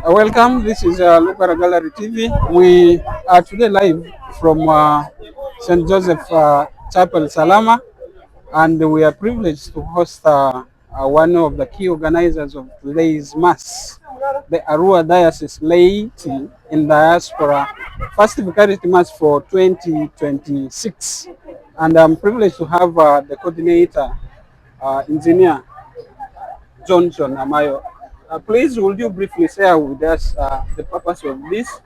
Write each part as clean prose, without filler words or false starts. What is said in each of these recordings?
Welcome. This is Lukara Gallery TV. We are today live from St. Joseph Chapel, Salama, and we are privileged to host one of the key organizers of today's Mass, the Arua Diocese laity in diaspora, First Vicariate Mass for 2026. And I'm privileged to have the coordinator, Engineer Johnson Amayo. Please, would you briefly share with us the purpose of this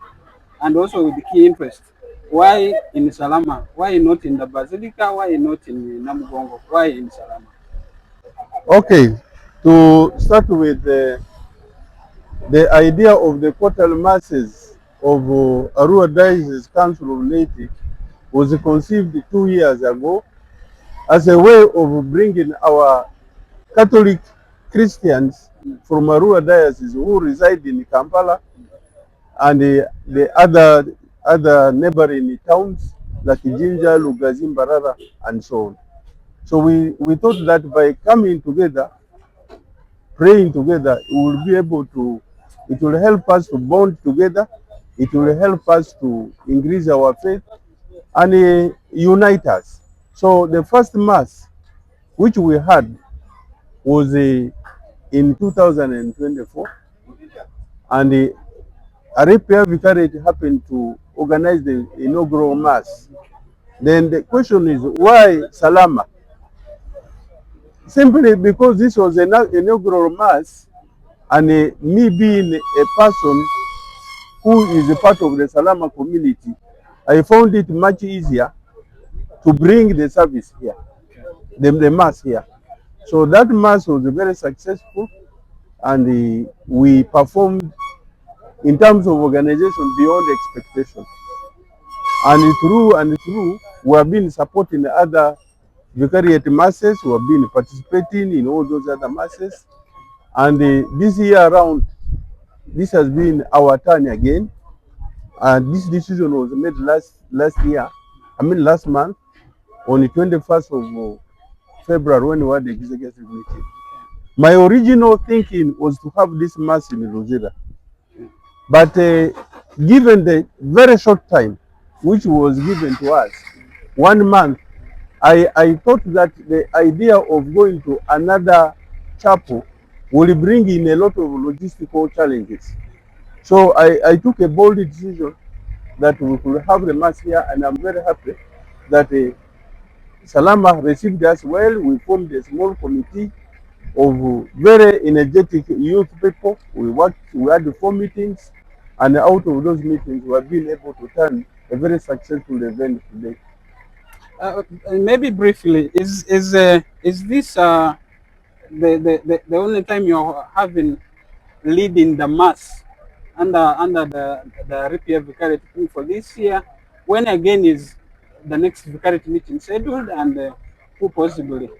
and also with the key interest? Why in Salama? Why not in the Basilica? Why not in Namugongo? Why in Salama? Okay, to start with the idea of the quarterly masses of Arua Diocese Council of Laity was conceived 2 years ago as a way of bringing our Catholic Christians from Arua Diocese who reside in Kampala and the other neighboring towns like Jinja, Lugazi, Mbarara, and so on. So we thought that by coming together, praying together, it will help us to bond together, it will help us to increase our faith and unite us. So the first Mass which we had was in 2024, and Aripea Vicariate happened to organize the inaugural Mass. Then the question is, why Salama? Simply because this was an inaugural Mass, and me being a person who is a part of the Salama community, I found it much easier to bring the service here, the Mass here. So that Mass was very successful, and we performed in terms of organization beyond expectation. And through, we have been supporting other Vicariate Masses, who have been participating in all those other Masses. And this year around, this has been our turn again. And this decision was made last month, on the 21st of February, when we had the executive meeting. My original thinking was to have this Mass in Rosetta. But given the very short time which was given to us, 1 month, I thought that the idea of going to another chapel will bring in a lot of logistical challenges. So I took a bold decision that we could have the Mass here, and I'm very happy that Salama received us well. We formed a small committee of very energetic youth people. We had 4 meetings, and out of those meetings, we have been able to turn a very successful event today. Maybe briefly, is this the only time you're having leading the Mass under the Aripea Vicariate for this year? When again is the next Vicariate meeting scheduled, and who possibly?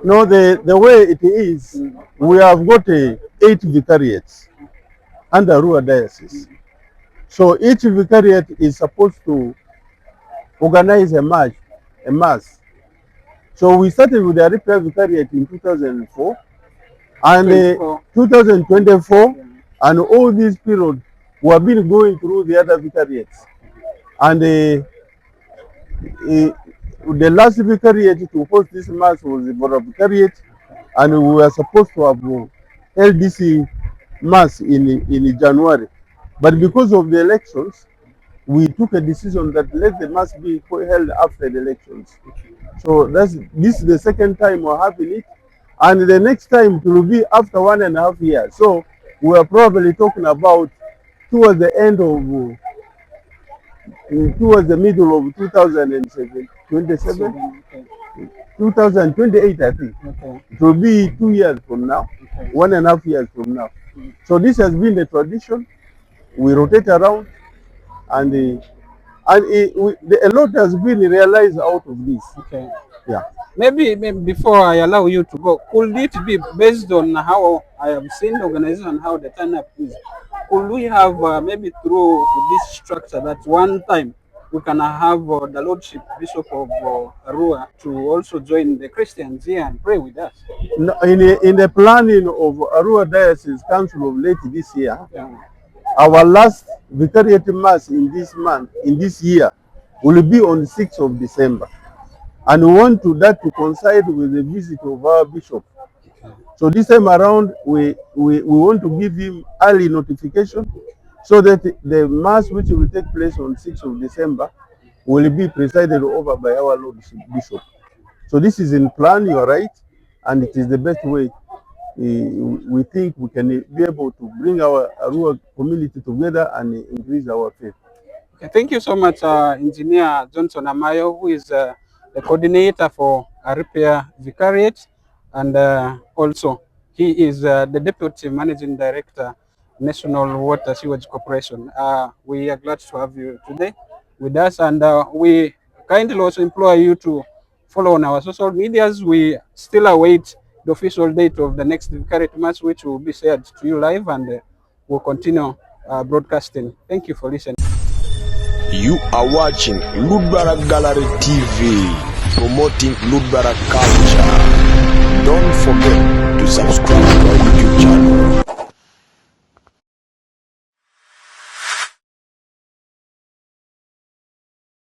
No, the way it is, we have got 8 vicariates under Arua Diocese. So each vicariate is supposed to organize a Mass. So we started with the Aripea Vicariate in 2004, and 2024, and all these periods we have been going through the other vicariates. And the last vicariate to host this Mass was the Bora Vicariate, and we were supposed to have held this Mass in January. But because of the elections, we took a decision that let the Mass be held after the elections. So this is the second time we're having it, and the next time it will be after 1.5 years. So we are probably talking about towards the end of towards the middle of 2027, 2028, I think. Okay. It will be 2 years from now, Okay. 1.5 years from now. So this has been the tradition. We rotate around, and a lot has been realized out of this. Okay. Yeah. Maybe before I allow you to go, could it be based on how I have seen the organization, how the turn-up is? Could we have maybe through this structure that one time we can have the Lordship Bishop of Arua to also join the Christians here and pray with us? In the planning of Arua Diocese Council of Laity this year, Yeah. Our last Vicariate Mass in this month, in this year, will be on the 6th of December. And we want that to coincide with the visit of our bishop. So this time around, we want to give him early notification so that the Mass which will take place on 6th of December will be presided over by our Lord Bishop. So this is in plan, you are right, and it is the best way. We think we can be able to bring our Arua community together and increase our faith. Okay, thank you so much, Engineer Johnson Amayo, who is the coordinator for Aripea Vicariate, and also he is the Deputy Managing Director, National Water Sewage Corporation. We are glad to have you today with us, and we kindly also implore you to follow on our social medias. We still await the official date of the next Vicariate Mass, which will be shared to you live, and we'll continue broadcasting. Thank you for listening. You are watching Ludbara Gallery TV, promoting Ludbara culture. Don't forget to subscribe to our YouTube channel.